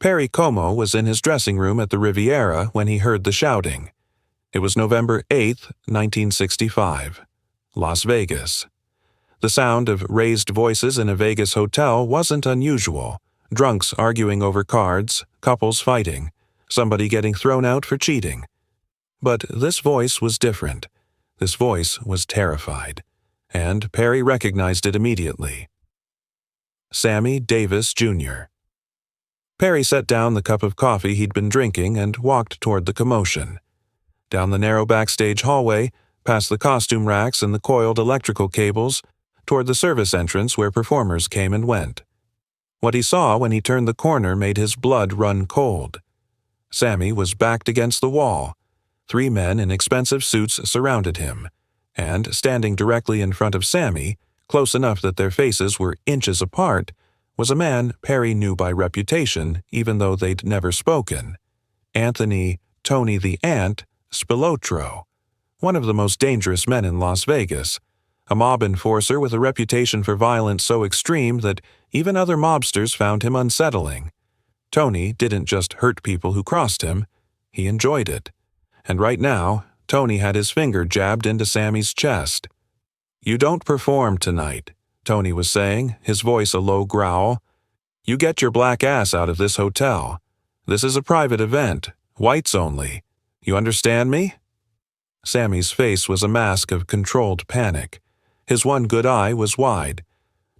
Perry Como was in his dressing room at the Riviera when he heard the shouting. It was November 8, 1965. Las Vegas. The sound of raised voices in a Vegas hotel wasn't unusual. Drunks arguing over cards, couples fighting, somebody getting thrown out for cheating. But this voice was different. This voice was terrified, and Perry recognized it immediately. Sammy Davis Jr. Perry set down the cup of coffee he'd been drinking and walked toward the commotion. Down the narrow backstage hallway, past the costume racks and the coiled electrical cables, toward the service entrance where performers came and went. What he saw when he turned the corner made his blood run cold. Sammy was backed against the wall. 3 men in expensive suits surrounded him, and standing directly in front of Sammy, close enough that their faces were inches apart, was a man Perry knew by reputation even though they'd never spoken. Anthony "Tony the Ant" Spilotro, one of the most dangerous men in Las Vegas, a mob enforcer with a reputation for violence so extreme that even other mobsters found him unsettling. Tony didn't just hurt people who crossed him, he enjoyed it. And right now, Tony had his finger jabbed into Sammy's chest. "You don't perform tonight," Tony was saying, his voice a low growl. "You get your black ass out of this hotel. This is a private event, whites only. You understand me?" Sammy's face was a mask of controlled panic. His one good eye was wide.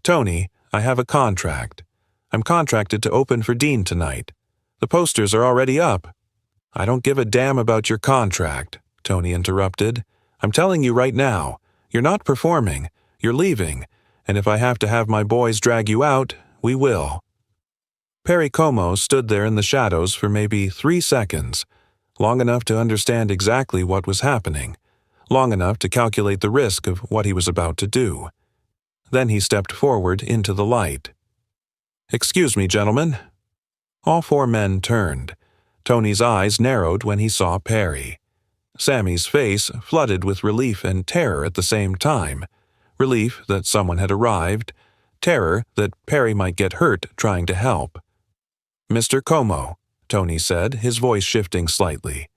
"Tony, I have a contract. I'm contracted to open for Dean tonight. The posters are already up." "I don't give a damn about your contract," Tony interrupted. "I'm telling you right now, you're not performing, you're leaving, and if I have to have my boys drag you out, we will." Perry Como stood there in the shadows for maybe 3 seconds, long enough to understand exactly what was happening, long enough to calculate the risk of what he was about to do. Then he stepped forward into the light. "Excuse me, gentlemen." All 4 men turned. Tony's eyes narrowed when he saw Perry. Sammy's face flooded with relief and terror at the same time. Relief that someone had arrived, terror that Perry might get hurt trying to help. "Mr. Como," Tony said, his voice shifting slightly.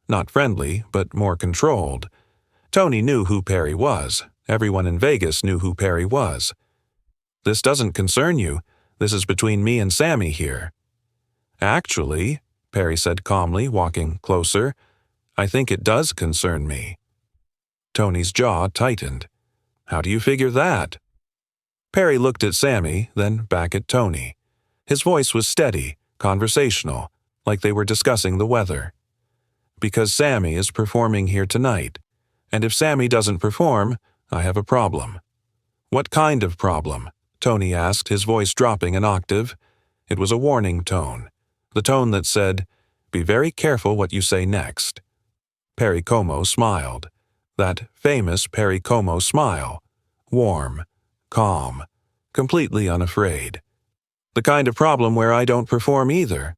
Not friendly, but more controlled. Tony knew who Perry was. Everyone in Vegas knew who Perry was. "This doesn't concern you. This is between me and Sammy here." "Actually," Perry said calmly, walking closer, "I think it does concern me." Tony's jaw tightened. "How do you figure that?" Perry looked at Sammy, then back at Tony. His voice was steady, conversational, like they were discussing the weather. "Because Sammy is performing here tonight. And if Sammy doesn't perform, I have a problem." "What kind of problem?" Tony asked, his voice dropping an octave. It was a warning tone. The tone that said, "Be very careful what you say next." Perry Como smiled. That famous Perry Como smile. Warm, calm, completely unafraid. "The kind of problem where I don't perform either."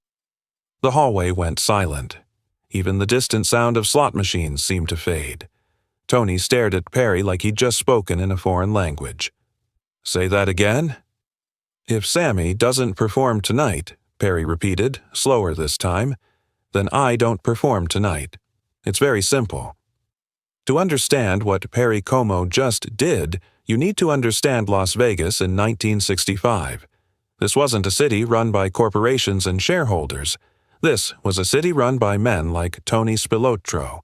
The hallway went silent. Even the distant sound of slot machines seemed to fade. Tony stared at Perry like he'd just spoken in a foreign language. "Say that again?" "If Sammy doesn't perform tonight," Perry repeated, slower this time, "then I don't perform tonight. It's very simple." To understand what Perry Como just did, you need to understand Las Vegas in 1965. This wasn't a city run by corporations and shareholders. This was a city run by men like Tony Spilotro,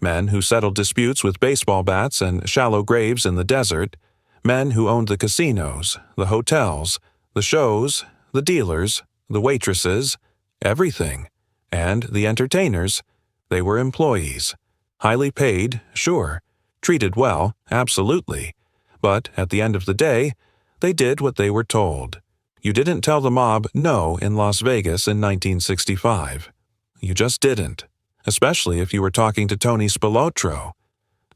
men who settled disputes with baseball bats and shallow graves in the desert, men who owned the casinos, the hotels, the shows, the dealers, the waitresses, everything, and the entertainers. They were employees. Highly paid, sure. Treated well, absolutely. But at the end of the day, they did what they were told. You didn't tell the mob no in Las Vegas in 1965. You just didn't. Especially if you were talking to Tony Spilotro.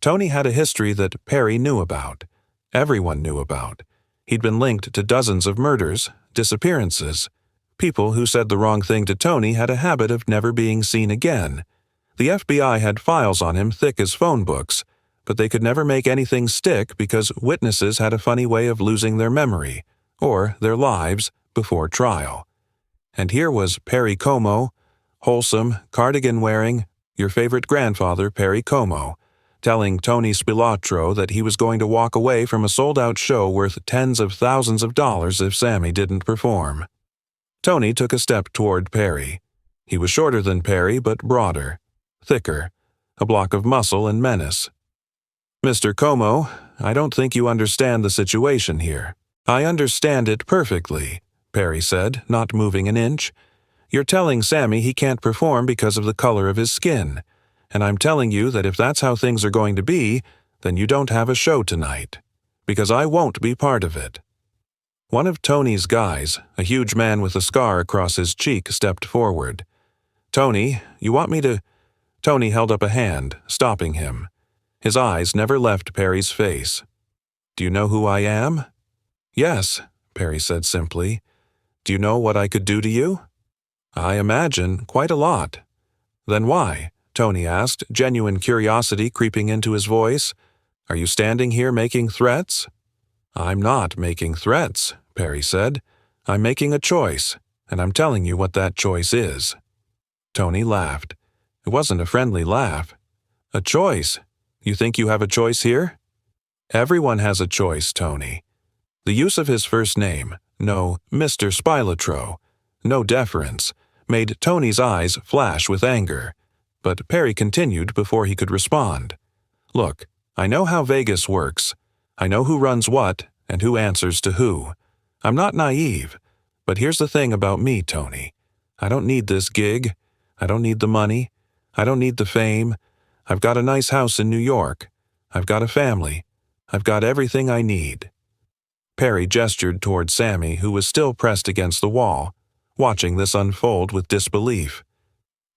Tony had a history that Perry knew about. Everyone knew about. He'd been linked to dozens of murders, disappearances. People who said the wrong thing to Tony had a habit of never being seen again. The FBI had files on him thick as phone books, but they could never make anything stick because witnesses had a funny way of losing their memory, or their lives, before trial. And here was Perry Como, wholesome, cardigan-wearing, your favorite grandfather, Perry Como, telling Tony Spilotro that he was going to walk away from a sold-out show worth tens of thousands of dollars if Sammy didn't perform. Tony took a step toward Perry. He was shorter than Perry, but broader, thicker, a block of muscle and menace. "Mr. Como, I don't think you understand the situation here." "I understand it perfectly," Perry said, not moving an inch. "You're telling Sammy he can't perform because of the color of his skin, and I'm telling you that if that's how things are going to be, then you don't have a show tonight, because I won't be part of it." One of Tony's guys, a huge man with a scar across his cheek, stepped forward. "Tony, you want me to—" Tony held up a hand, stopping him. His eyes never left Perry's face. "Do you know who I am?" "Yes," Perry said simply. "Do you know what I could do to you?" "I imagine quite a lot." "Then why?" Tony asked, genuine curiosity creeping into his voice. "Are you standing here making threats?" "I'm not making threats," Perry said. "I'm making a choice, and I'm telling you what that choice is." Tony laughed. It wasn't a friendly laugh. "A choice? You think you have a choice here?" "Everyone has a choice, Tony." The use of his first name, no Mr. Spilotro, no deference, made Tony's eyes flash with anger. But Perry continued before he could respond. "Look, I know how Vegas works. I know who runs what and who answers to who. I'm not naive, but here's the thing about me, Tony. I don't need this gig. I don't need the money. I don't need the fame. I've got a nice house in New York. I've got a family. I've got everything I need." Perry gestured toward Sammy, who was still pressed against the wall, watching this unfold with disbelief.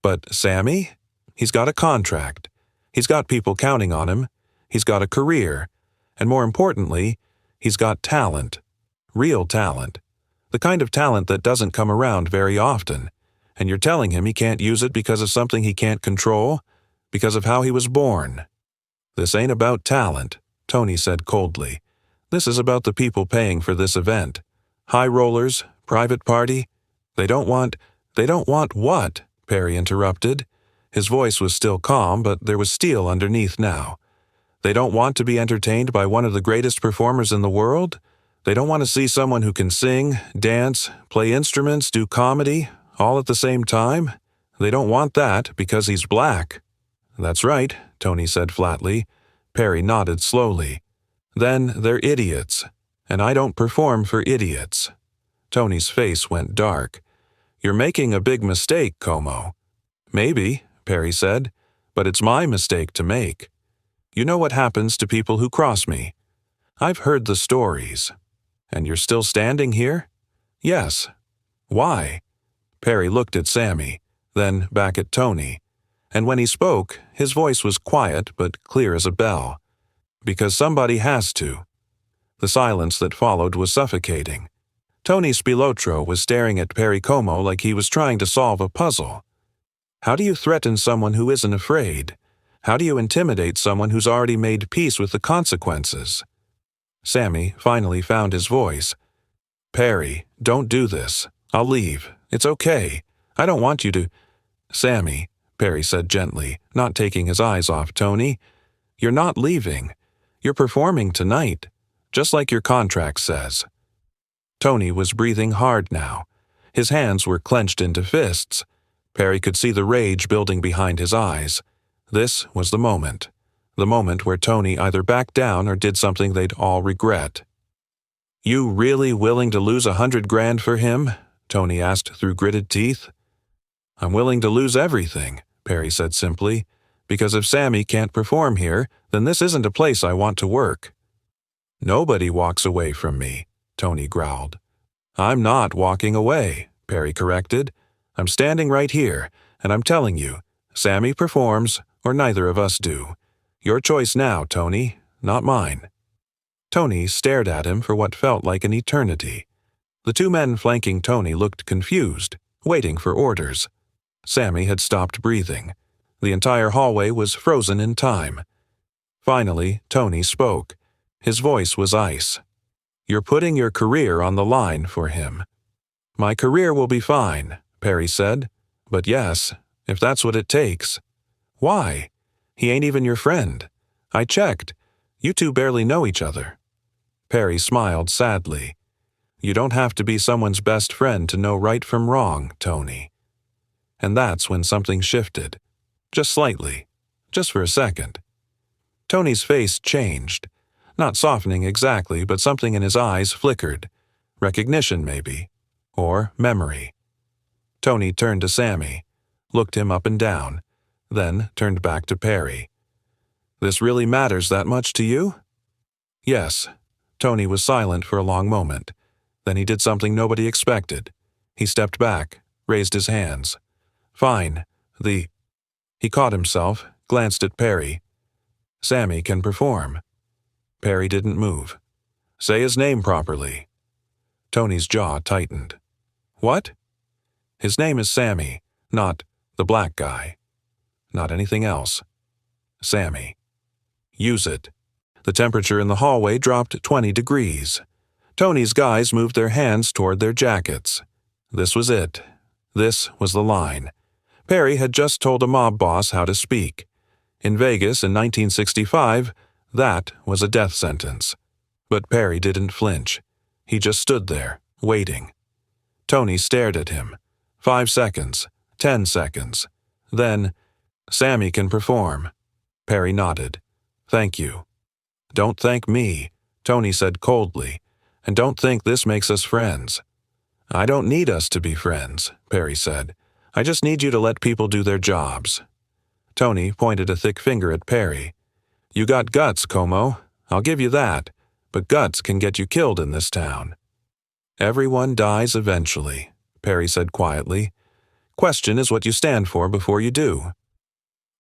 "But Sammy? He's got a contract. He's got people counting on him. He's got a career. And more importantly, he's got talent. Real talent. The kind of talent that doesn't come around very often. And you're telling him he can't use it because of something he can't control? Because of how he was born?" "This ain't about talent," Tony said coldly. "This is about the people paying for this event. High rollers, private party. They don't want what?" Perry interrupted. His voice was still calm, but there was steel underneath now. "They don't want to be entertained by one of the greatest performers in the world? They don't want to see someone who can sing, dance, play instruments, do comedy, all at the same time? They don't want that because he's black." "That's right," Tony said flatly. Perry nodded slowly. "Then they're idiots, and I don't perform for idiots." Tony's face went dark. "You're making a big mistake, Como." "Maybe," Perry said, "but it's my mistake to make. You know what happens to people who cross me. I've heard the stories. And you're still standing here?" "Yes." "Why?" Perry looked at Sammy, then back at Tony. And when he spoke, his voice was quiet but clear as a bell. "Because somebody has to." The silence that followed was suffocating. Tony Spilotro was staring at Perry Como like he was trying to solve a puzzle. How do you threaten someone who isn't afraid? How do you intimidate someone who's already made peace with the consequences? Sammy finally found his voice. "Perry, don't do this. I'll leave. It's okay. I don't want you to—" "Sammy," Perry said gently, not taking his eyes off Tony, "you're not leaving. You're performing tonight, just like your contract says." Tony was breathing hard now. His hands were clenched into fists. Perry could see the rage building behind his eyes. This was the moment where Tony either backed down or did something they'd all regret. "You really willing to lose $100,000 for him?" Tony asked through gritted teeth. "I'm willing to lose everything," Perry said simply, "because if Sammy can't perform here, then this isn't a place I want to work." "Nobody walks away from me," Tony growled. "I'm not walking away," Perry corrected. "I'm standing right here, and I'm telling you, Sammy performs, or neither of us do. Your choice now, Tony, not mine." Tony stared at him for what felt like an eternity. The two men flanking Tony looked confused, waiting for orders. Sammy had stopped breathing. The entire hallway was frozen in time. Finally, Tony spoke. His voice was ice. "You're putting your career on the line for him." My career will be fine, Perry said. But yes, if that's what it takes. Why? He ain't even your friend. I checked. You two barely know each other. Perry smiled sadly. You don't have to be someone's best friend to know right from wrong, Tony. And that's when something shifted. Just slightly. Just for a second. Tony's face changed. Not softening exactly, but something in his eyes flickered. Recognition, maybe. Or memory. Tony turned to Sammy, looked him up and down, then turned back to Perry. This really matters that much to you? Yes. Tony was silent for a long moment. Then he did something nobody expected. He stepped back, raised his hands. Fine. He caught himself, glanced at Perry. Sammy can perform. Perry didn't move. Say his name properly. Tony's jaw tightened. What? His name is Sammy, not the black guy. Not anything else. Sammy. Use it. The temperature in the hallway dropped 20 degrees. Tony's guys moved their hands toward their jackets. This was it. This was the line. Perry had just told a mob boss how to speak. In Vegas in 1965, that was a death sentence. But Perry didn't flinch. He just stood there, waiting. Tony stared at him. 5 seconds. 10 seconds. Then, Sammy can perform. Perry nodded. Thank you. Don't thank me, Tony said coldly, and don't think this makes us friends. I don't need us to be friends, Perry said. I just need you to let people do their jobs. Tony pointed a thick finger at Perry. You got guts, Como. I'll give you that. But guts can get you killed in this town. Everyone dies eventually, Perry said quietly. Question is what you stand for before you do.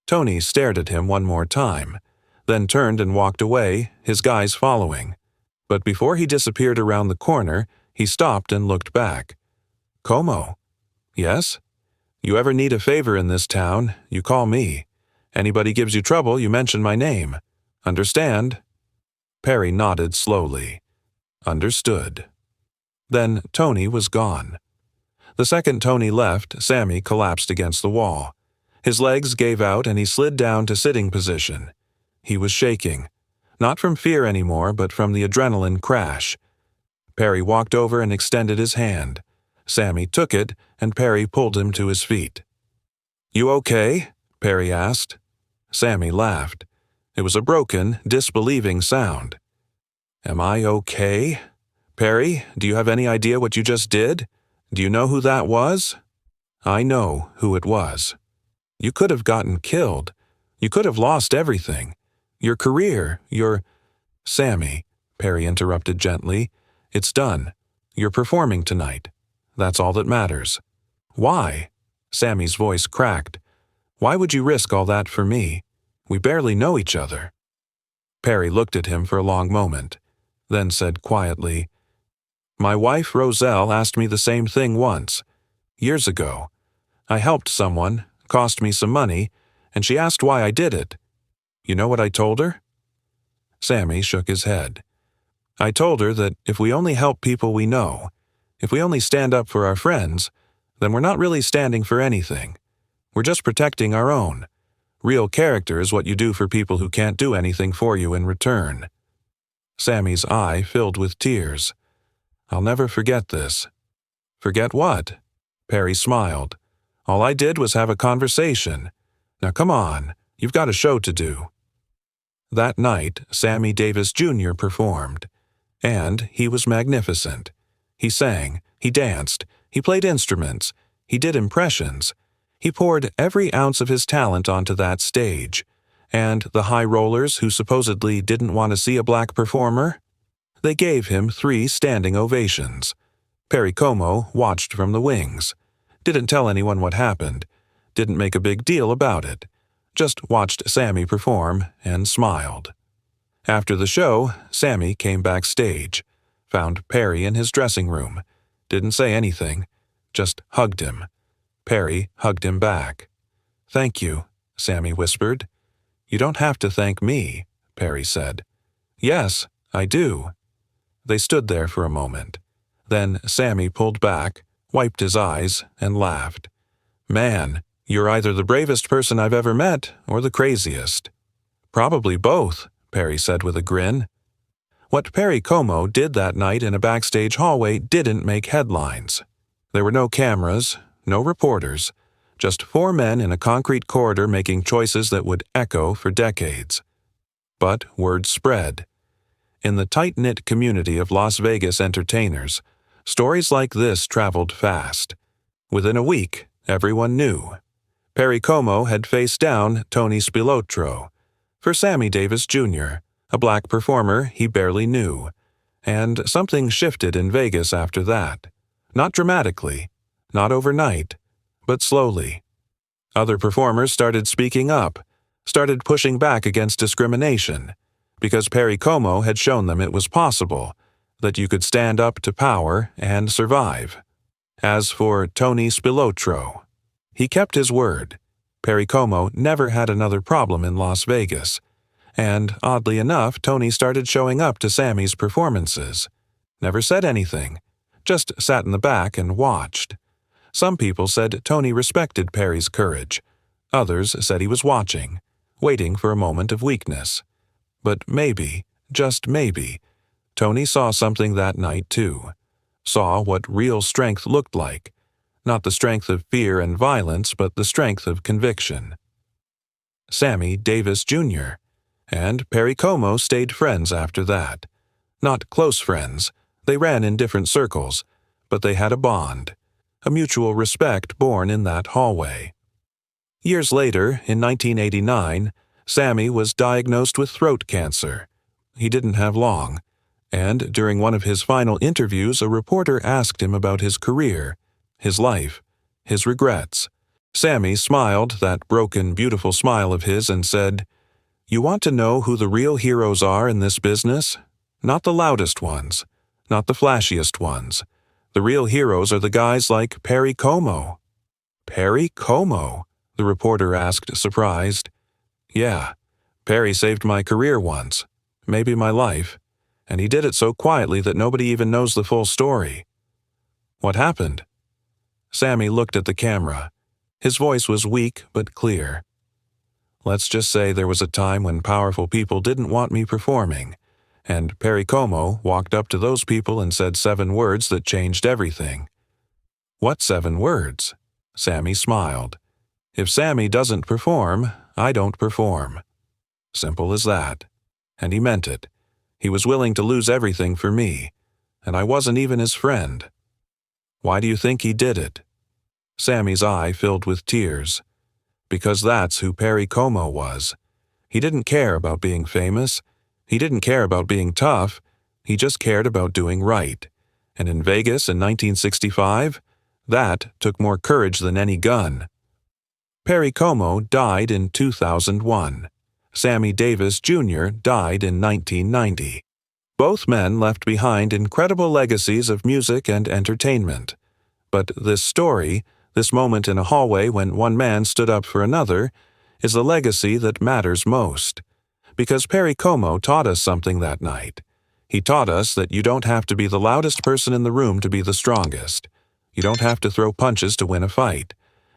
Tony stared at him one more time, then turned and walked away, his guys following. But before he disappeared around the corner, he stopped and looked back. Como? Yes? You ever need a favor in this town, you call me. Anybody gives you trouble, you mention my name. Understand? Perry nodded slowly. Understood. Then Tony was gone. The second Tony left, Sammy collapsed against the wall. His legs gave out and he slid down to sitting position. He was shaking. Not from fear anymore, but from the adrenaline crash. Perry walked over and extended his hand. Sammy took it, and Perry pulled him to his feet. You okay? Perry asked. Sammy laughed. It was a broken, disbelieving sound. Am I okay? Perry, do you have any idea what you just did? Do you know who that was? I know who it was. You could have gotten killed. You could have lost everything. Your career, your... Sammy, Perry interrupted gently. It's done. You're performing tonight. That's all that matters. Why? Sammy's voice cracked. Why would you risk all that for me? We barely know each other. Perry looked at him for a long moment, then said quietly, My wife, Roselle, asked me the same thing once. Years ago. I helped someone, cost me some money, and she asked why I did it. You know what I told her? Sammy shook his head. I told her that if we only help people we know, if we only stand up for our friends, then we're not really standing for anything. We're just protecting our own. Real character is what you do for people who can't do anything for you in return. Sammy's eye filled with tears. I'll never forget this. Forget what? Perry smiled. All I did was have a conversation. Now come on, you've got a show to do. That night, Sammy Davis Jr. performed. And he was magnificent. He sang, he danced, he played instruments, he did impressions. He poured every ounce of his talent onto that stage. And the high rollers who supposedly didn't want to see a black performer? They gave him 3 standing ovations. Perry Como watched from the wings. Didn't tell anyone what happened. Didn't make a big deal about it. Just watched Sammy perform and smiled. After the show, Sammy came backstage. Found Perry in his dressing room. Didn't say anything. Just hugged him. Perry hugged him back. Thank you, Sammy whispered. You don't have to thank me, Perry said. Yes, I do. They stood there for a moment. Then Sammy pulled back, wiped his eyes, and laughed. "Man, you're either the bravest person I've ever met or the craziest." "Probably both," Perry said with a grin. What Perry Como did that night in a backstage hallway didn't make headlines. There were no cameras, no reporters, just four men in a concrete corridor making choices that would echo for decades. But word spread. In the tight-knit community of Las Vegas entertainers, stories like this traveled fast. Within a week, everyone knew. Perry Como had faced down Tony Spilotro for Sammy Davis Jr., a black performer he barely knew. And something shifted in Vegas after that. Not dramatically, not overnight, but slowly. Other performers started speaking up, started pushing back against discrimination, because Perry Como had shown them it was possible, that you could stand up to power and survive. As for Tony Spilotro, he kept his word. Perry Como never had another problem in Las Vegas, and oddly enough, Tony started showing up to Sammy's performances. Never said anything, just sat in the back and watched. Some people said Tony respected Perry's courage. Others said he was watching, waiting for a moment of weakness. But maybe, just maybe, Tony saw something that night too. Saw what real strength looked like. Not the strength of fear and violence, but the strength of conviction. Sammy Davis Jr. and Perry Como stayed friends after that. Not close friends. They ran in different circles, but they had a bond, a mutual respect born in that hallway. Years later, in 1989, Sammy was diagnosed with throat cancer. He didn't have long, and during one of his final interviews, a reporter asked him about his career, his life, his regrets. Sammy smiled that broken, beautiful smile of his and said, "You want to know who the real heroes are in this business? Not the loudest ones, not the flashiest ones. The real heroes are the guys like Perry Como." "Perry Como?" the reporter asked, surprised. "Yeah, Perry saved my career once, maybe my life, and he did it so quietly that nobody even knows the full story." "What happened?" Sammy looked at the camera. His voice was weak but clear. "Let's just say there was a time when powerful people didn't want me performing, and Perry Como walked up to those people and said 7 words that changed everything." "What 7 words?" Sammy smiled. "If Sammy doesn't perform, I don't perform. Simple as that." And he meant it. He was willing to lose everything for me, and I wasn't even his friend. "Why do you think he did it?" Sammy's eye filled with tears. "Because that's who Perry Como was. He didn't care about being famous. He didn't care about being tough. He just cared about doing right. And in Vegas in 1965, that took more courage than any gun." Perry Como died in 2001. Sammy Davis Jr. died in 1990. Both men left behind incredible legacies of music and entertainment. But this story, this moment in a hallway when one man stood up for another, is the legacy that matters most. Because Perry Como taught us something that night. He taught us that you don't have to be the loudest person in the room to be the strongest. You don't have to throw punches to win a fight.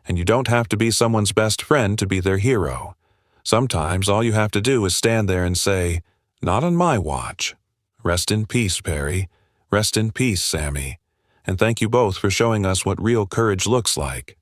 And you don't have to be someone's best friend to be their hero. Sometimes all you have to do is stand there and say, "Not on my watch." Rest in peace, Perry. Rest in peace, Sammy. And thank you both for showing us what real courage looks like.